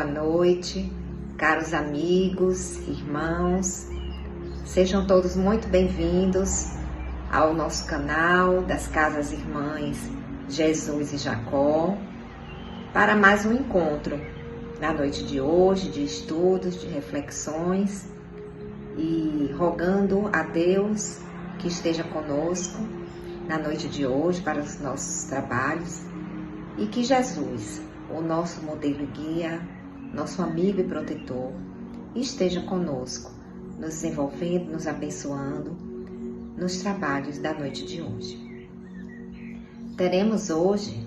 boa noite, caros amigos, irmãos. Sejam todos muito bem-vindos ao nosso canal das Casas Irmãs Jesus e Jacó para mais um encontro na noite de hoje, de estudos, de reflexões e rogando a Deus que esteja conosco na noite de hoje para os nossos trabalhos e que Jesus, o nosso modelo e guia, nosso amigo e protetor, esteja conosco, nos desenvolvendo, nos abençoando nos trabalhos da noite de hoje. Teremos hoje,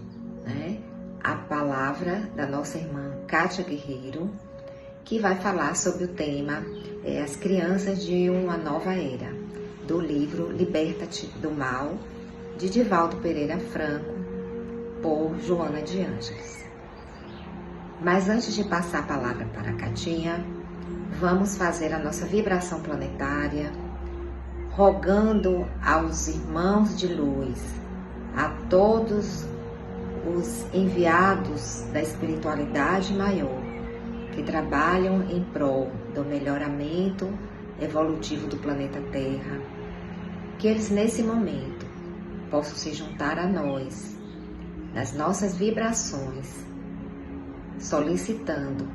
a palavra da nossa irmã Kátia Guerreiro, que vai falar sobre o tema As Crianças de uma Nova Era, do livro Liberta-te do Mal, de Divaldo Pereira Franco, por Joana de Ângeles. Mas antes de passar a palavra para a Catinha, vamos fazer a nossa vibração planetária, rogando aos irmãos de luz, a todos os enviados da espiritualidade maior, que trabalham em prol do melhoramento evolutivo do planeta Terra, que eles nesse momento possam se juntar a nós, nas nossas vibrações, solicitando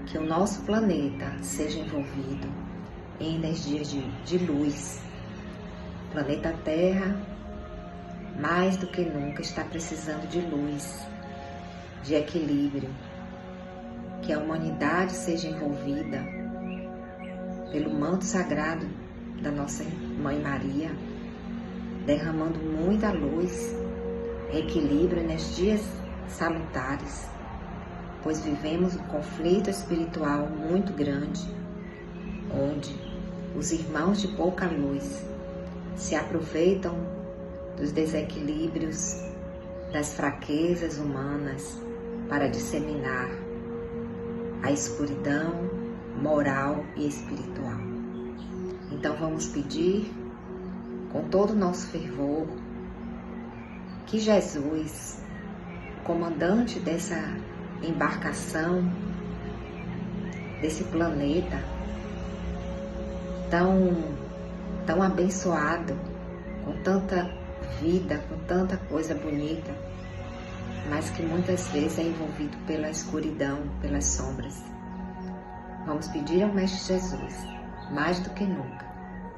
que o nosso planeta seja envolvido em energias de luz. O planeta Terra, mais do que nunca, está precisando de luz, de equilíbrio, que a humanidade seja envolvida pelo manto sagrado da nossa Mãe Maria, derramando muita luz, equilíbrio, energias salutares, pois vivemos um conflito espiritual muito grande, onde os irmãos de pouca luz se aproveitam dos desequilíbrios, das fraquezas humanas para disseminar a escuridão moral e espiritual. Então vamos pedir com todo o nosso fervor que Jesus, comandante dessa embarcação, desse planeta tão abençoado, com tanta vida, com tanta coisa bonita, mas que muitas vezes é envolvido pela escuridão, pelas sombras. Vamos pedir ao Mestre Jesus, mais do que nunca,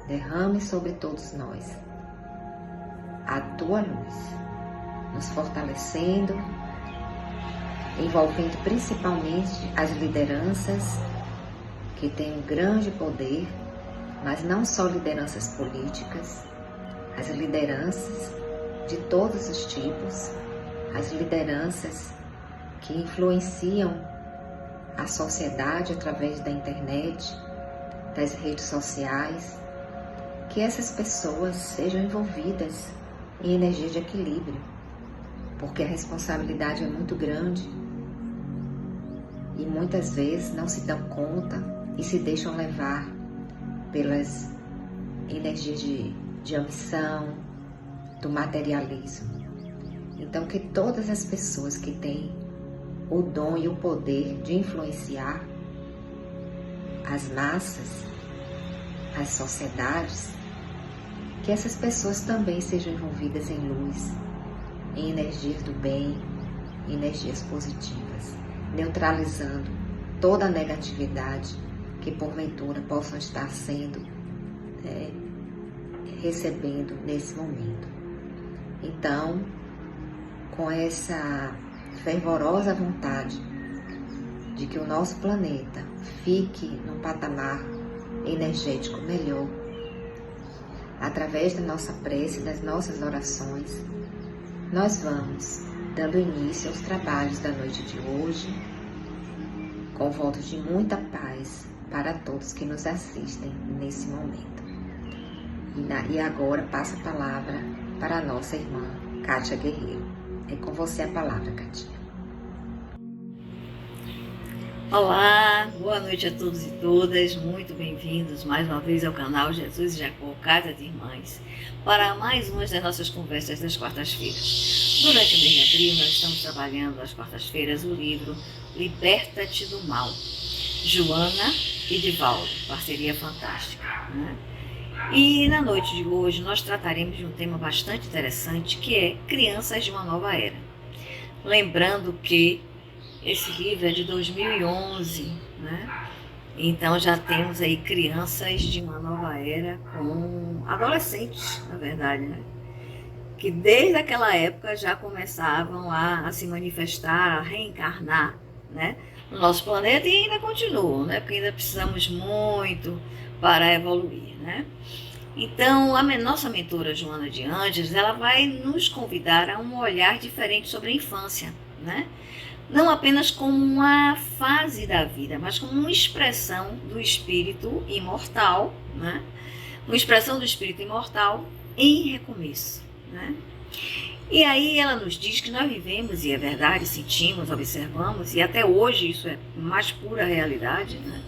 derrame sobre todos nós a tua luz, nos fortalecendo, envolvendo principalmente as lideranças que têm um grande poder, mas não só lideranças políticas, as lideranças de todos os tipos, as lideranças que influenciam a sociedade através da internet, das redes sociais, que essas pessoas sejam envolvidas em energia de equilíbrio, porque a responsabilidade é muito grande e muitas vezes não se dão conta e se deixam levar pelas energias de ambição, do materialismo. Então, que todas as pessoas que têm o dom e o poder de influenciar as massas, as sociedades, que essas pessoas também sejam envolvidas em luz, em energias do bem, energias positivas, neutralizando toda a negatividade que porventura possam estar recebendo nesse momento. Então, com essa fervorosa vontade de que o nosso planeta fique num patamar energético melhor, através da nossa prece, das nossas orações, nós vamos dando início aos trabalhos da noite de hoje, com votos de muita paz para todos que nos assistem nesse momento. E agora passo a palavra para a nossa irmã Kátia Guerreiro. É com você a palavra, Kátia. Olá, boa noite a todos e todas, muito bem-vindos mais uma vez ao canal Jesus e Jacó, Casa de Irmãs, para mais uma das nossas conversas das quartas-feiras. Durante o mês de abril, nós estamos trabalhando às quartas-feiras o livro Liberta-te do Mal, Joana e Divaldo, parceria fantástica, né? E na noite de hoje nós trataremos de um tema bastante interessante, que é Crianças de uma Nova Era. Lembrando que esse livro é de 2011, né? Então já temos aí crianças de uma nova era com adolescentes, na verdade, né? Que desde aquela época já começavam a se manifestar, a reencarnar, né? No nosso planeta e ainda continuam, né? Porque ainda precisamos muito para evoluir, né? Então, a nossa mentora Joana de Andes, ela vai nos convidar a um olhar diferente sobre a infância, né? Não apenas como uma fase da vida, mas como uma expressão do espírito imortal, né? Uma expressão do espírito imortal em recomeço, né? E aí ela nos diz que nós vivemos, e é verdade, sentimos, observamos, e até hoje isso é mais pura realidade, né?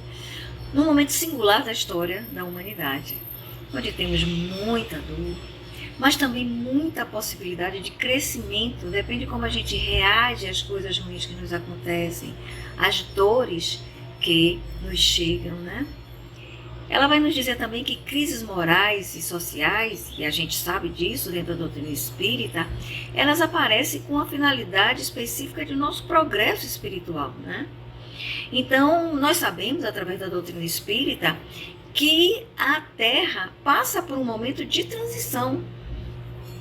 Num momento singular da história da humanidade, onde temos muita dor, mas também muita possibilidade de crescimento, depende de como a gente reage às coisas ruins que nos acontecem, às dores que nos chegam, né? Ela vai nos dizer também que crises morais e sociais, e a gente sabe disso dentro da doutrina espírita, elas aparecem com a finalidade específica de nosso progresso espiritual, né? Então, nós sabemos, através da doutrina espírita, que a Terra passa por um momento de transição,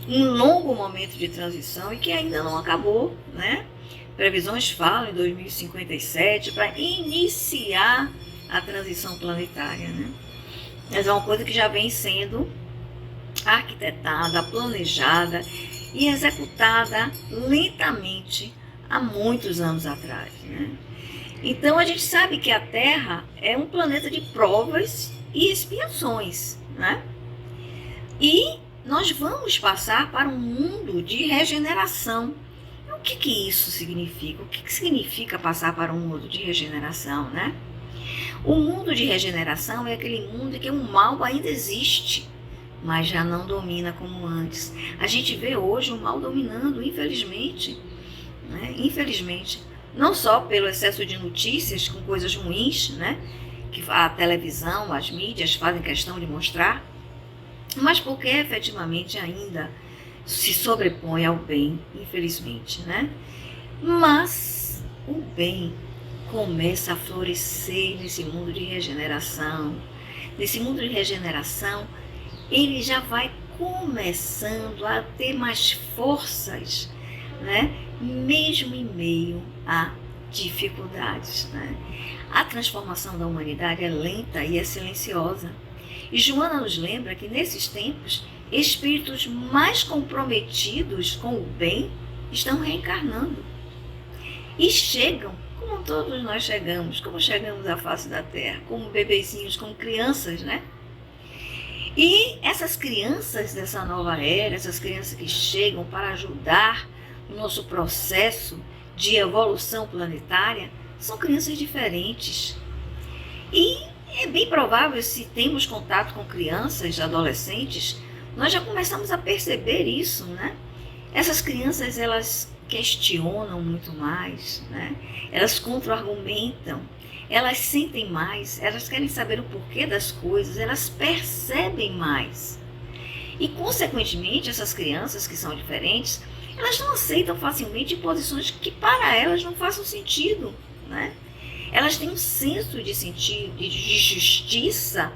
um longo momento de transição e que ainda não acabou, né? Previsões falam em 2057 para iniciar a transição planetária, né? Mas é uma coisa que já vem sendo arquitetada, planejada e executada lentamente há muitos anos atrás, né? Então a gente sabe que a Terra é um planeta de provas e expiações, né? E nós vamos passar para um mundo de regeneração. O que isso significa? O que significa passar para um mundo de regeneração, né? O mundo de regeneração é aquele mundo em que o mal ainda existe, mas já não domina como antes. A gente vê hoje o mal dominando, infelizmente, né? Infelizmente, não só pelo excesso de notícias com coisas ruins, né? Que a televisão, as mídias fazem questão de mostrar, mas porque efetivamente ainda se sobrepõe ao bem, infelizmente, né? Mas o bem começa a florescer nesse mundo de regeneração. Nesse mundo de regeneração, ele já vai começando a ter mais forças, né? Mesmo em meio a dificuldades, né? A transformação da humanidade é lenta e é silenciosa. E Joana nos lembra que nesses tempos, espíritos mais comprometidos com o bem estão reencarnando. E chegam, como todos nós chegamos, como chegamos à face da Terra, como bebezinhos, como crianças, né? E essas crianças dessa nova era, essas crianças que chegam para ajudar no nosso processo de evolução planetária, são crianças diferentes. E é bem provável, se temos contato com crianças, adolescentes, nós já começamos a perceber isso, né? Essas crianças, elas questionam muito mais, né? Elas contra-argumentam, elas sentem mais, elas querem saber o porquê das coisas, elas percebem mais. E, consequentemente, essas crianças que são diferentes, elas não aceitam facilmente posições que para elas não façam sentido, né? Elas têm um senso de sentido, de justiça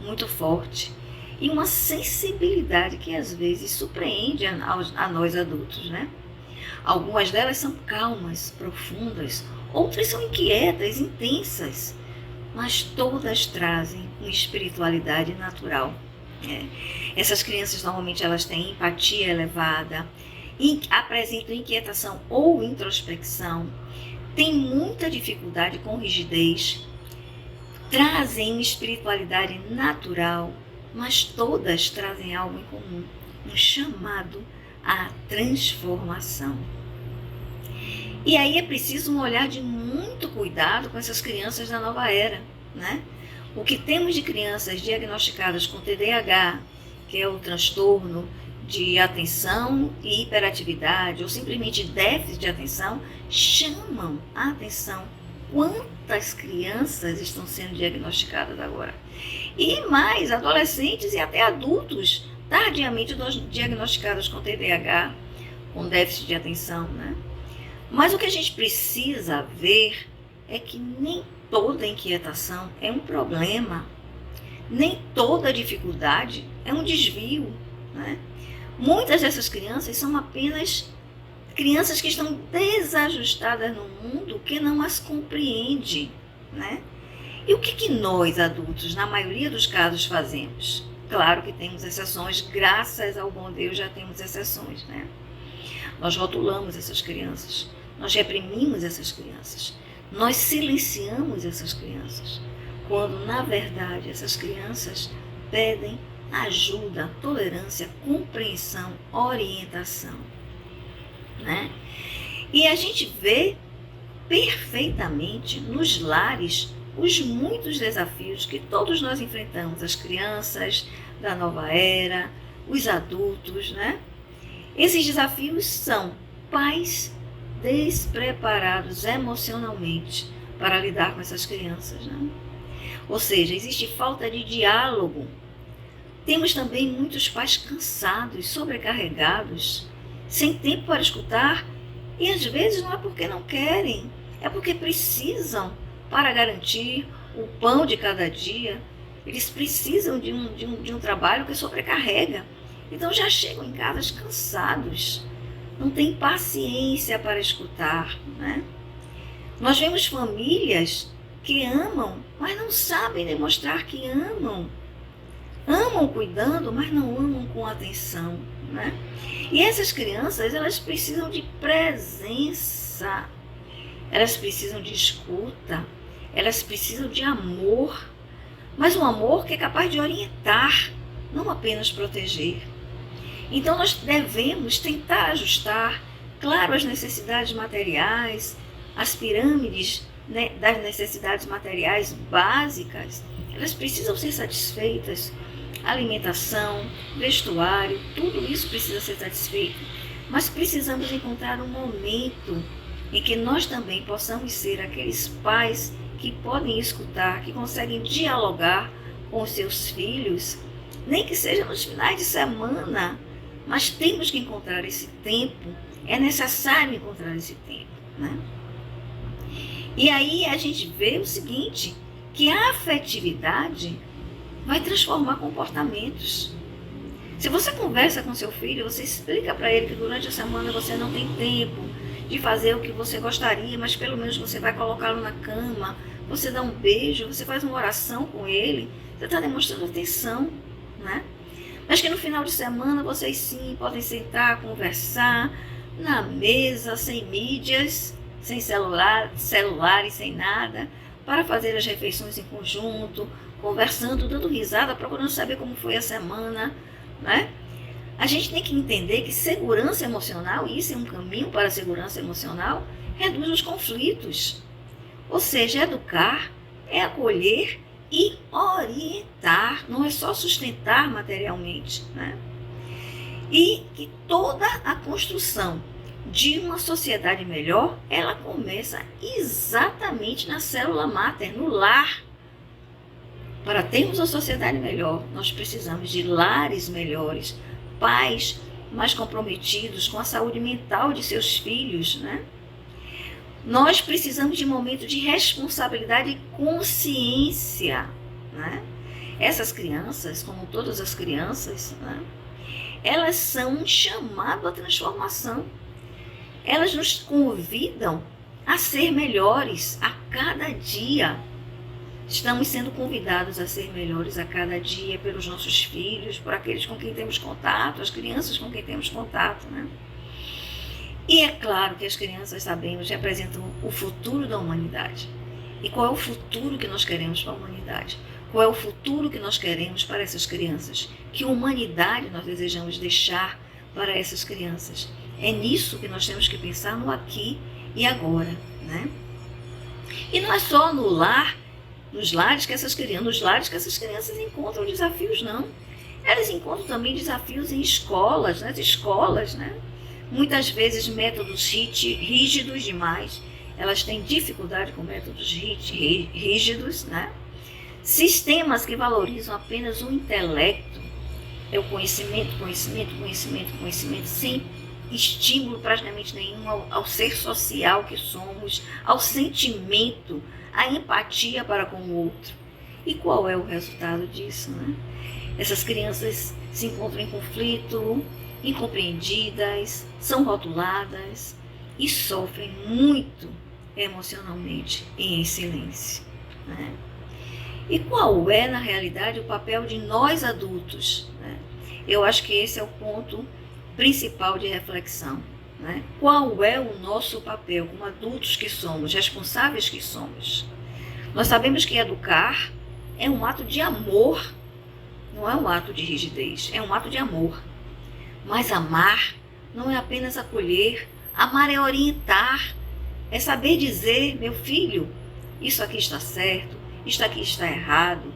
muito forte e uma sensibilidade que às vezes surpreende a nós adultos, né? Algumas delas são calmas, profundas, outras são inquietas, intensas, mas todas trazem uma espiritualidade natural. Essas crianças normalmente elas têm empatia elevada, apresentam inquietação ou introspecção, têm muita dificuldade com rigidez, trazem uma espiritualidade natural, mas todas trazem algo em comum, um chamado à transformação. E aí é preciso um olhar de muito cuidado com essas crianças da nova era, né? O que temos de crianças diagnosticadas com TDAH, que é o transtorno de atenção e hiperatividade, ou simplesmente déficit de atenção, chamam a atenção. Quantas crianças estão sendo diagnosticadas agora? E mais, adolescentes e até adultos tardiamente diagnosticados com TDAH, com déficit de atenção, né? Mas o que a gente precisa ver é que nem toda inquietação é um problema, nem toda dificuldade é um desvio, né? Muitas dessas crianças são apenas crianças que estão desajustadas no mundo, que não as compreende, né? E o que nós, adultos, na maioria dos casos, fazemos? Claro que temos exceções, graças ao bom Deus já temos exceções, né? Nós rotulamos essas crianças, nós reprimimos essas crianças, nós silenciamos essas crianças, quando, na verdade, essas crianças pedem ajuda, tolerância, compreensão, orientação, né? E a gente vê perfeitamente nos lares os muitos desafios que todos nós enfrentamos, as crianças da nova era, os adultos, né? Esses desafios são pais despreparados emocionalmente para lidar com essas crianças, né? Ou seja, existe falta de diálogo. Temos também muitos pais cansados, sobrecarregados, sem tempo para escutar, e às vezes não é porque não querem, é porque precisam para garantir o pão de cada dia. Eles precisam de um trabalho que sobrecarrega. Então já chegam em casa cansados, não têm paciência para escutar, né? Nós vemos famílias que amam, mas não sabem demonstrar que amam. Amam cuidando, mas não amam com atenção, né? E essas crianças, elas precisam de presença, elas precisam de escuta, elas precisam de amor, mas um amor que é capaz de orientar, não apenas proteger. Então nós devemos tentar ajustar, claro, as necessidades materiais, as pirâmides, né, das necessidades materiais básicas, elas precisam ser satisfeitas. Alimentação, vestuário, tudo isso precisa ser satisfeito. Mas precisamos encontrar um momento em que nós também possamos ser aqueles pais que podem escutar, que conseguem dialogar com os seus filhos, nem que seja nos finais de semana, mas temos que encontrar esse tempo, é necessário encontrar esse tempo, né? E aí a gente vê o seguinte, que a afetividade vai transformar comportamentos. Se você conversa com seu filho, você explica para ele que durante a semana você não tem tempo de fazer o que você gostaria, mas pelo menos você vai colocá-lo na cama, você dá um beijo, você faz uma oração com ele, você está demonstrando atenção, né? Mas que no final de semana vocês sim podem sentar, conversar na mesa, sem mídias, sem celulares, sem nada, para fazer as refeições em conjunto, conversando, dando risada, procurando saber como foi a semana, né? A gente tem que entender que segurança emocional, e isso é um caminho para a segurança emocional, reduz os conflitos. Ou seja, educar é acolher e orientar, não é só sustentar materialmente, né? E que toda a construção de uma sociedade melhor, ela começa exatamente na célula máter, no lar. Para termos uma sociedade melhor, nós precisamos de lares melhores, pais mais comprometidos com a saúde mental de seus filhos, né? Nós precisamos de momentos de responsabilidade e consciência, né? Essas crianças, como todas as crianças, né? Elas são um chamado à transformação. Elas nos convidam a ser melhores a cada dia. Estamos sendo convidados a ser melhores a cada dia pelos nossos filhos, por aqueles com quem temos contato, as crianças com quem temos contato, né? E é claro que as crianças, sabemos, representam o futuro da humanidade. E qual é o futuro que nós queremos para a humanidade? Qual é o futuro que nós queremos para essas crianças? Que humanidade nós desejamos deixar para essas crianças? É nisso que nós temos que pensar no aqui e agora, né? E não é só no lar, nos lares que essas crianças encontram desafios, não. Elas encontram também desafios em escolas, nas escolas, né? Muitas vezes métodos rígidos demais. Elas têm dificuldade com métodos rígidos, né? Sistemas que valorizam apenas o intelecto, é o conhecimento, sem estímulo praticamente nenhum ao ser social que somos, ao sentimento, à empatia para com o outro. E qual é o resultado disso, né? Essas crianças se encontram em conflito, incompreendidas, são rotuladas e sofrem muito emocionalmente e em silêncio, né? E qual é, na realidade, o papel de nós adultos, né? Eu acho que esse é o ponto principal de reflexão, né? Qual é o nosso papel como adultos que somos, responsáveis que somos? Nós sabemos que educar é um ato de amor, não é um ato de rigidez, é um ato de amor. Mas amar não é apenas acolher, amar é orientar, é saber dizer, meu filho, isso aqui está certo, isso aqui está errado.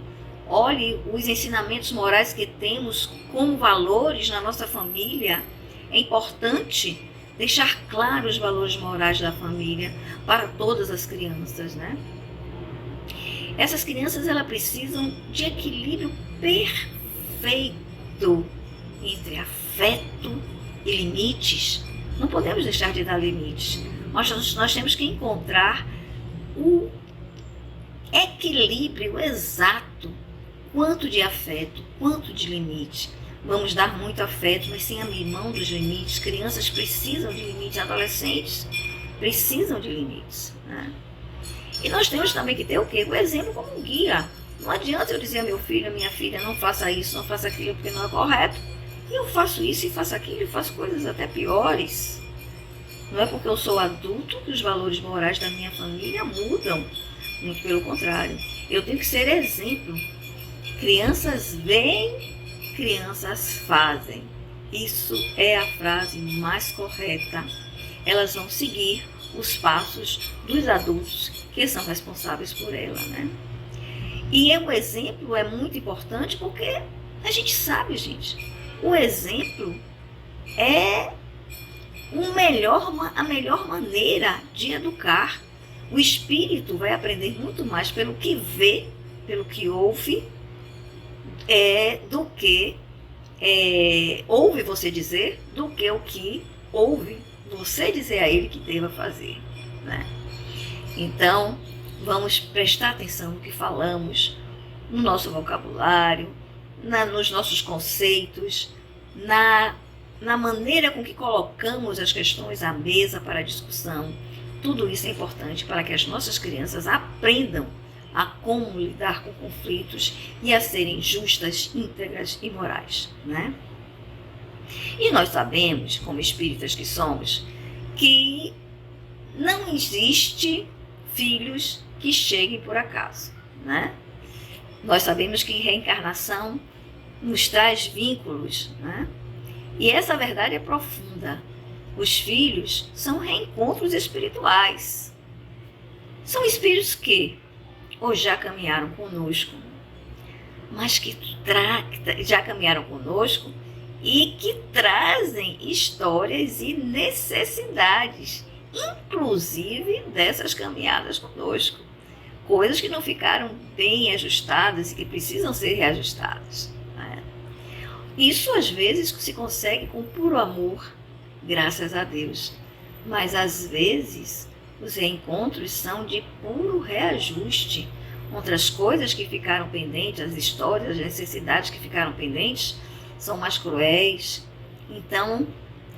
Olhe os ensinamentos morais que temos como valores na nossa família. É importante deixar claros os valores morais da família para todas as crianças, né? Essas crianças, elas precisam de equilíbrio perfeito entre afeto e limites. Não podemos deixar de dar limites. Nós temos que encontrar o equilíbrio exato, quanto de afeto, quanto de limite. Vamos dar muito afeto, mas sem abrir mão dos limites. Crianças precisam de limites, adolescentes precisam de limites, né? E nós temos também que ter o quê? O exemplo como um guia. Não adianta eu dizer a meu filho, a minha filha, não faça isso, não faça aquilo, porque não é correto. E eu faço isso e faço aquilo e faço coisas até piores. Não é porque eu sou adulto que os valores morais da minha família mudam. Muito pelo contrário. Eu tenho que ser exemplo. Crianças veem, crianças fazem. Isso é a frase mais correta. Elas vão seguir os passos dos adultos que são responsáveis por ela, né? E o exemplo é muito importante porque a gente sabe, gente, o exemplo é a melhor maneira de educar. O espírito vai aprender muito mais pelo que vê, pelo que ouve, do que ouve você dizer, do que o que ouve você dizer a ele que deva fazer, né? Então, vamos prestar atenção no que falamos, no nosso vocabulário, nos nossos conceitos, na maneira com que colocamos as questões à mesa para discussão. Tudo isso é importante para que as nossas crianças aprendam a como lidar com conflitos e a serem justas, íntegras e morais, né? E nós sabemos, como espíritas que somos, que não existe filhos que cheguem por acaso, né? Nós sabemos que reencarnação nos traz vínculos, né? E essa verdade é profunda. Os filhos são reencontros espirituais. São espíritos que ou já caminharam conosco, mas que já caminharam conosco e que trazem histórias e necessidades, inclusive dessas caminhadas conosco. Coisas que não ficaram bem ajustadas e que precisam ser reajustadas, né? Isso às vezes se consegue com puro amor, graças a Deus. Mas às vezes os reencontros são de puro reajuste. Outras coisas que ficaram pendentes, as histórias, as necessidades que ficaram pendentes, são mais cruéis. Então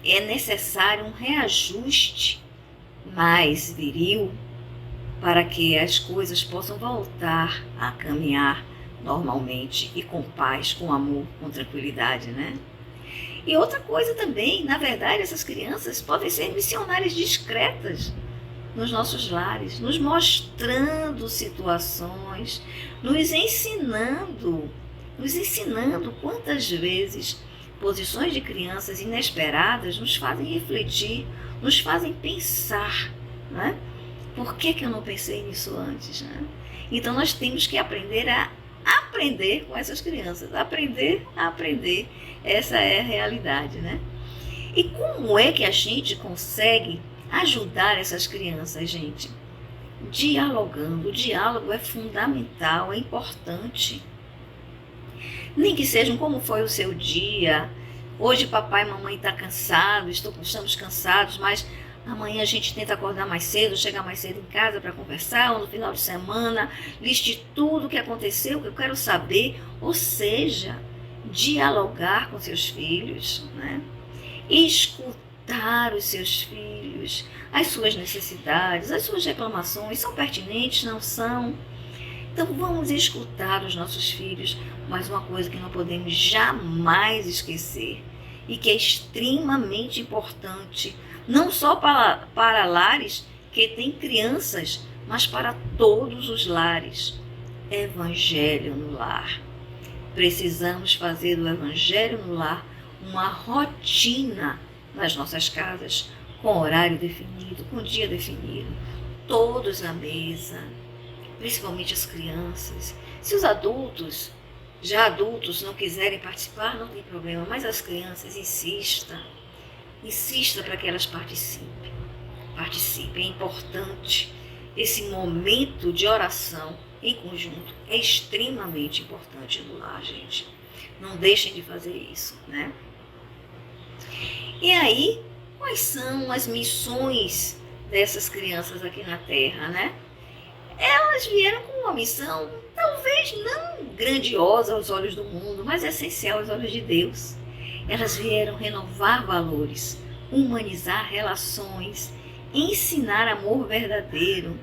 é necessário um reajuste mais viril para que as coisas possam voltar a caminhar normalmente e com paz, com amor, com tranquilidade, né? E outra coisa também, na verdade, essas crianças podem ser missionárias discretas nos nossos lares, nos mostrando situações, nos ensinando quantas vezes posições de crianças inesperadas nos fazem refletir, nos fazem pensar, né? Por que eu não pensei nisso antes, né? Então nós temos que aprender a aprender com essas crianças, aprender a aprender. Essa é a realidade, né? E como é que a gente consegue ajudar essas crianças, gente? Dialogando. O diálogo é fundamental, é importante. Nem que sejam como foi o seu dia. Hoje papai e mamãe estão cansados, estamos cansados, mas amanhã a gente tenta acordar mais cedo, chegar mais cedo em casa para conversar, ou no final de semana, liste tudo o que aconteceu, que eu quero saber. Ou seja, dialogar com seus filhos, né? Escutar os seus filhos, as suas necessidades, as suas reclamações, são pertinentes, não são? Então vamos escutar os nossos filhos, mas uma coisa que não podemos jamais esquecer e que é extremamente importante, não só para lares que têm crianças, mas para todos os lares. Evangelho no lar. Precisamos fazer do Evangelho no lar uma rotina nas nossas casas, com horário definido, com dia definido, todos à mesa, principalmente as crianças. Se os adultos, já adultos, não quiserem participar, não tem problema, mas as crianças, insista para que elas participem, é importante. Esse momento de oração em conjunto é extremamente importante no lar, gente. Não deixem de fazer isso, né? E aí, quais são as missões dessas crianças aqui na Terra, né? Elas vieram com uma missão, talvez não grandiosa aos olhos do mundo, mas essencial aos olhos de Deus. Elas vieram renovar valores, humanizar relações, ensinar amor verdadeiro,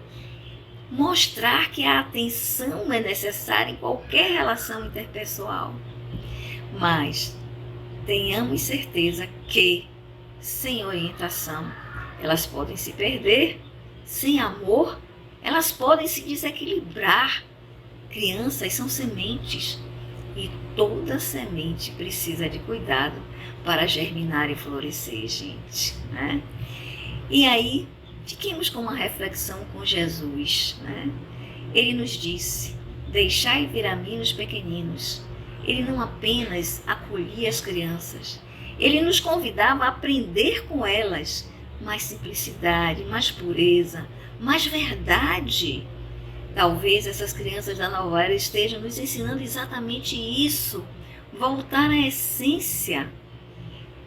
mostrar que a atenção é necessária em qualquer relação interpessoal. Mas tenhamos certeza que, sem orientação, elas podem se perder, sem amor, elas podem se desequilibrar. Crianças são sementes e toda semente precisa de cuidado para germinar e florescer, gente, né? E aí, fiquemos com uma reflexão com Jesus, né? Ele nos disse: deixai vir a mim os pequeninos. Ele não apenas acolhia as crianças, ele nos convidava a aprender com elas mais simplicidade, mais pureza, mais verdade. Talvez essas crianças da nova era estejam nos ensinando exatamente isso, voltar à essência.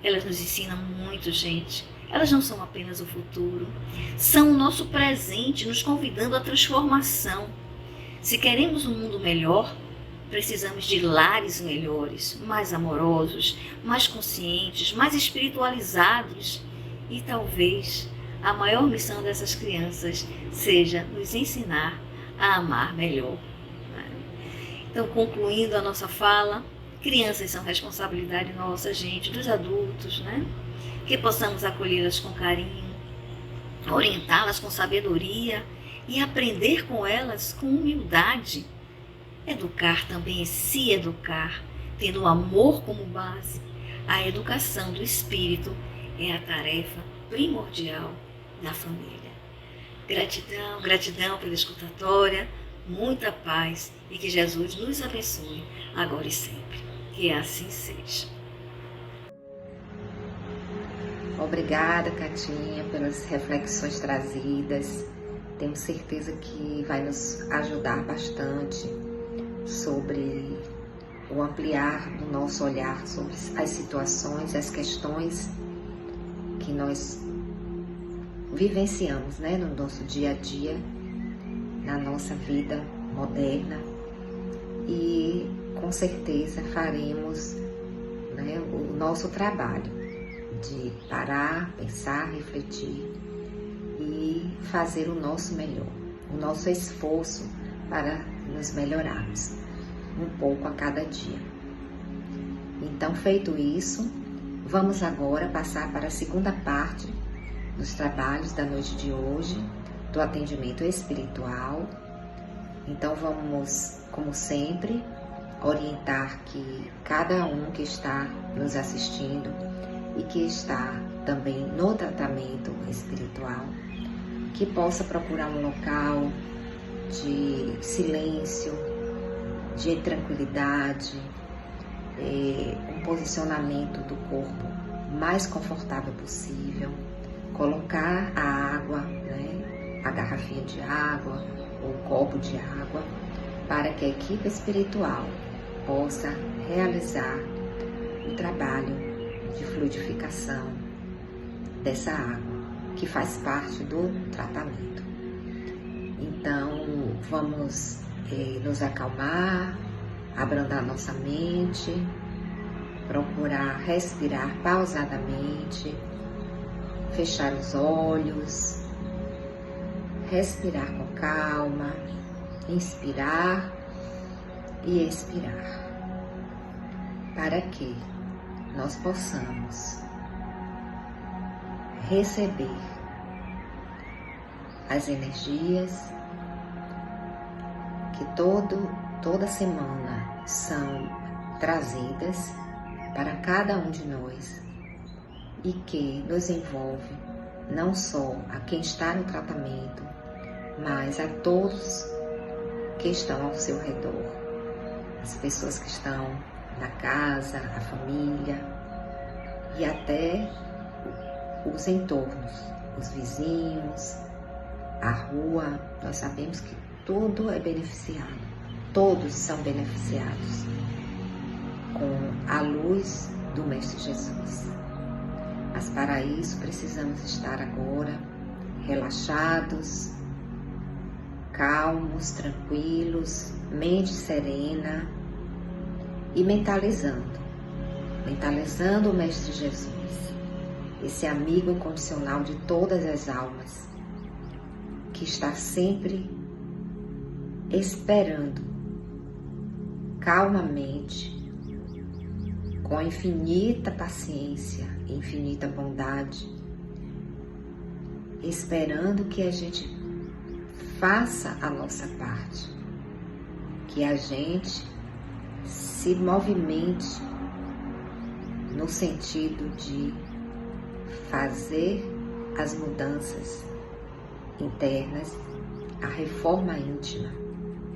Elas nos ensinam muito, gente. Elas não são apenas o futuro, são o nosso presente, nos convidando à transformação. Se queremos um mundo melhor, precisamos de lares melhores, mais amorosos, mais conscientes, mais espiritualizados. E talvez a maior missão dessas crianças seja nos ensinar a amar melhor. Então, concluindo a nossa fala, crianças são responsabilidade nossa, gente, dos adultos, né? Que possamos acolhê-las com carinho, orientá-las com sabedoria e aprender com elas com humildade. Educar também é se educar, tendo o amor como base. A educação do espírito é a tarefa primordial da família. Gratidão, gratidão pela escutatória, muita paz e que Jesus nos abençoe agora e sempre. Que assim seja. Obrigada, Catinha, pelas reflexões trazidas. Tenho certeza que vai nos ajudar bastante sobre o ampliar do nosso olhar sobre as situações, as questões que nós vivenciamos, né, no nosso dia a dia, na nossa vida moderna, e com certeza faremos, né, o nosso trabalho de parar, pensar, refletir e fazer o nosso melhor, o nosso esforço para nos melhorarmos um pouco a cada dia. Então, feito isso, vamos agora passar para a segunda parte dos trabalhos da noite de hoje, do atendimento espiritual. Então, vamos, como sempre, orientar que cada um que está nos assistindo e que está também no tratamento espiritual que possa procurar um local de silêncio, de tranquilidade, um posicionamento do corpo mais confortável possível, colocar a água, né, a garrafinha de água ou o copo de água, para que a equipe espiritual possa realizar o trabalho de fluidificação dessa água, que faz parte do tratamento. Então, vamos nos acalmar, abrandar nossa mente, procurar respirar pausadamente, fechar os olhos, respirar com calma, inspirar e expirar, para que nós possamos receber as energias que toda semana são trazidas para cada um de nós e que nos envolve não só a quem está no tratamento, mas a todos que estão ao seu redor, as pessoas que estão na casa, a família e até os entornos, os vizinhos, a rua. Nós sabemos que tudo é beneficiado, todos são beneficiados com a luz do Mestre Jesus. Mas para isso precisamos estar agora relaxados, calmos, tranquilos, mente serena e mentalizando o Mestre Jesus, esse amigo incondicional de todas as almas, que está sempre esperando calmamente, com infinita paciência, infinita bondade, esperando que a gente faça a nossa parte, que a gente se movimente no sentido de fazer as mudanças internas, a reforma íntima,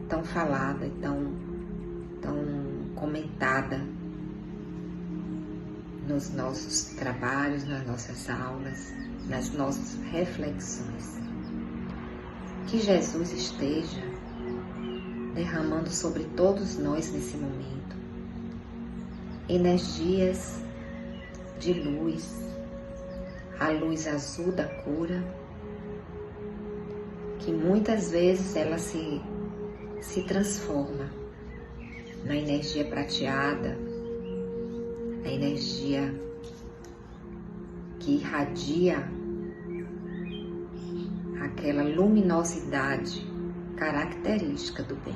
tão falada e tão comentada nos nossos trabalhos, nas nossas aulas, nas nossas reflexões. Que Jesus esteja derramando sobre todos nós nesse momento energias de luz, a luz azul da cura, que muitas vezes ela se transforma na energia prateada, a energia que irradia aquela luminosidade característica do bem.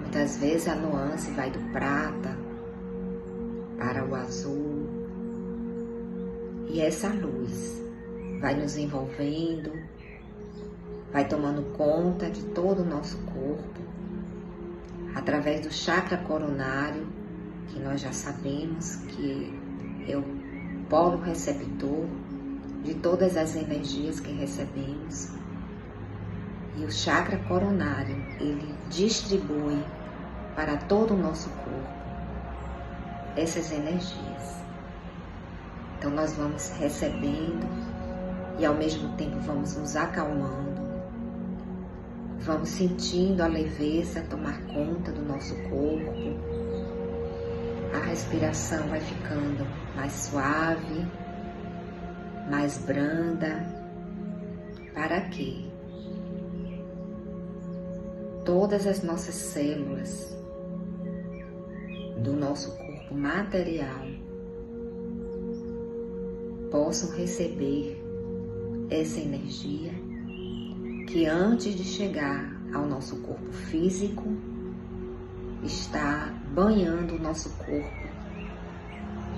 Muitas vezes a nuance vai do prata para o azul, e essa luz vai nos envolvendo, vai tomando conta de todo o nosso corpo, através do chakra coronário, que nós já sabemos que é o polo receptor de todas as energias que recebemos. E o chakra coronário, ele distribui para todo o nosso corpo essas energias. Então nós vamos recebendo e ao mesmo tempo vamos nos acalmando, vamos sentindo a leveza tomar conta do nosso corpo, a respiração vai ficando mais suave, mais branda, para que todas as nossas células do nosso corpo material possam receber essa energia que antes de chegar ao nosso corpo físico está banhando o nosso corpo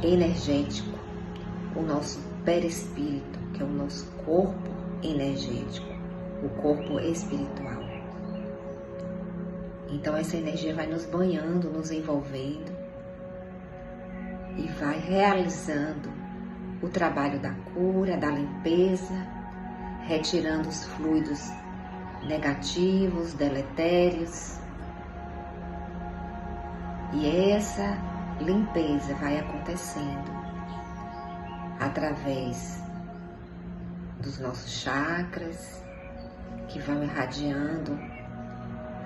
energético, o nosso perispírito, que é o nosso corpo energético, o corpo espiritual. Então essa energia vai nos banhando, nos envolvendo e vai realizando o trabalho da cura, da limpeza, retirando os fluidos negativos, deletérios. E essa limpeza vai acontecendo através dos nossos chakras, que vão irradiando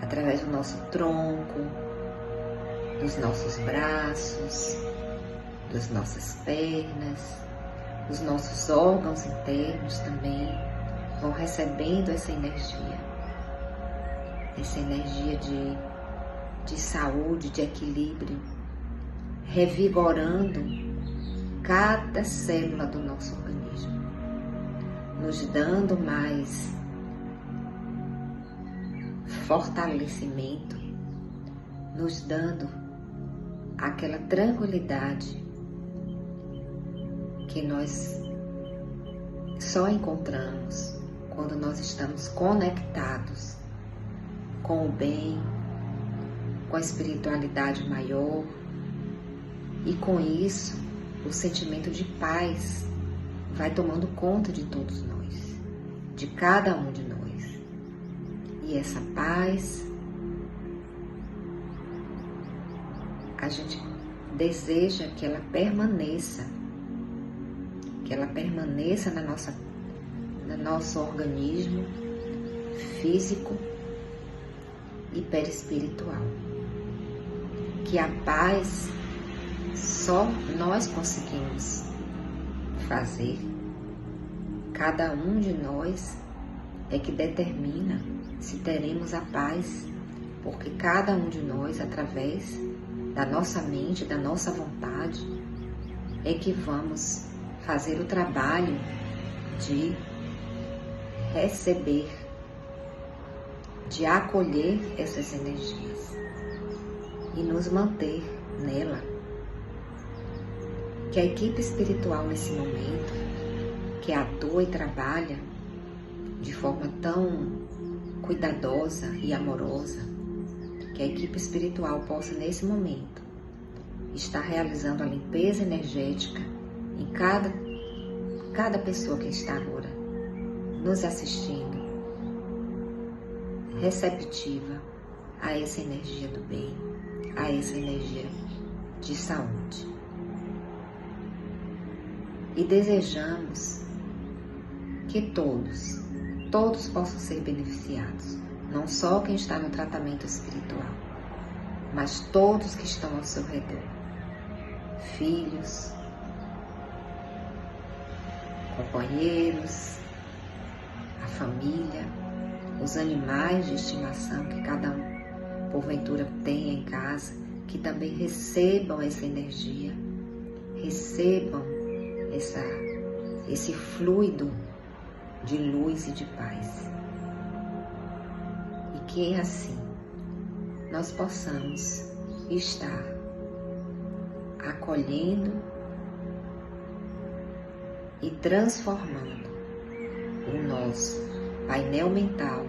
através do nosso tronco, dos nossos braços, das nossas pernas, os nossos órgãos internos também vão recebendo essa energia de saúde, de equilíbrio, revigorando cada célula do nosso organismo, nos dando mais fortalecimento, nos dando aquela tranquilidade que nós só encontramos quando nós estamos conectados com o bem, com a espiritualidade maior, e com isso o sentimento de paz vai tomando conta de todos nós, de cada um de nós. E essa paz a gente deseja que ela permaneça no nosso organismo físico e perispiritual. Que a paz só nós conseguimos fazer. Cada um de nós é que determina se teremos a paz, porque cada um de nós, através da nossa mente, da nossa vontade, é que vamos fazer o trabalho de receber, de acolher essas energias e nos manter nela. Que a equipe espiritual nesse momento, que atua e trabalha de forma tão cuidadosa e amorosa, que a equipe espiritual possa nesse momento estar realizando a limpeza energética em cada pessoa que está agora nos assistindo, receptiva a essa energia do bem, a essa energia de saúde. E desejamos que todos possam ser beneficiados, não só quem está no tratamento espiritual, mas todos que estão ao seu redor, filhos, companheiros, a família, os animais de estimação que cada um porventura tenha em casa, que também recebam essa energia, recebam esse fluido de luz e de paz. E que assim nós possamos estar acolhendo e transformando o nosso painel mental,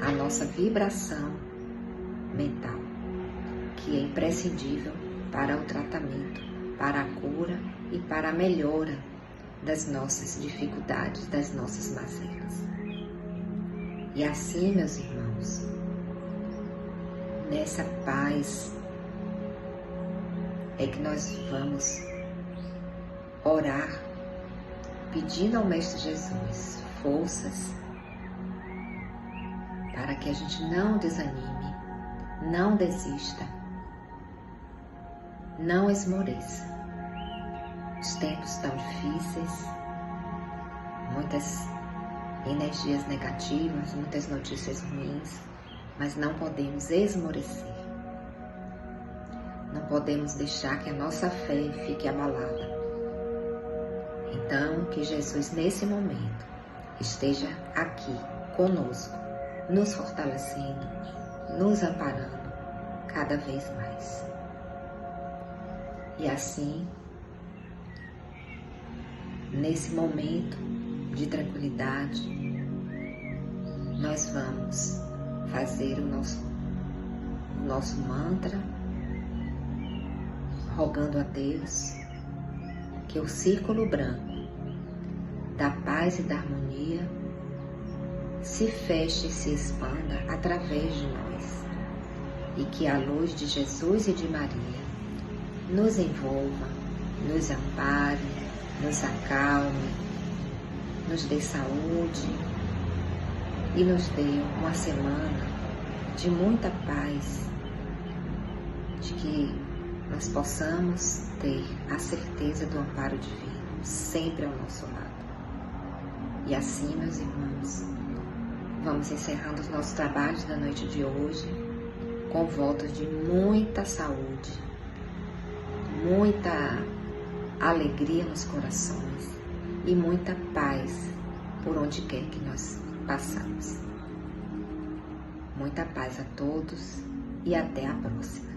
a nossa vibração mental, que é imprescindível para o tratamento, para a cura e para a melhora das nossas dificuldades, das nossas mazelas. E assim, meus irmãos, nessa paz é que nós vamos orar, pedindo ao Mestre Jesus forças para que a gente não desanime, não desista, não esmoreça. Os tempos estão difíceis, muitas energias negativas, muitas notícias ruins, mas não podemos esmorecer. Não podemos deixar que a nossa fé fique abalada. Então, que Jesus nesse momento esteja aqui conosco, nos fortalecendo, nos amparando cada vez mais. E assim, nesse momento de tranquilidade, nós vamos fazer o nosso mantra, rogando a Deus que o círculo branco da paz e da harmonia se feche e se expanda através de nós, e que a luz de Jesus e de Maria nos envolva, nos ampare, nos acalme, nos dê saúde e nos dê uma semana de muita paz, de que nós possamos ter a certeza do amparo divino sempre ao nosso lado. E assim, meus irmãos, vamos encerrando os nossos trabalhos da noite de hoje com votos de muita saúde, muita alegria nos corações e muita paz por onde quer que nós passamos. Muita paz a todos e até a próxima.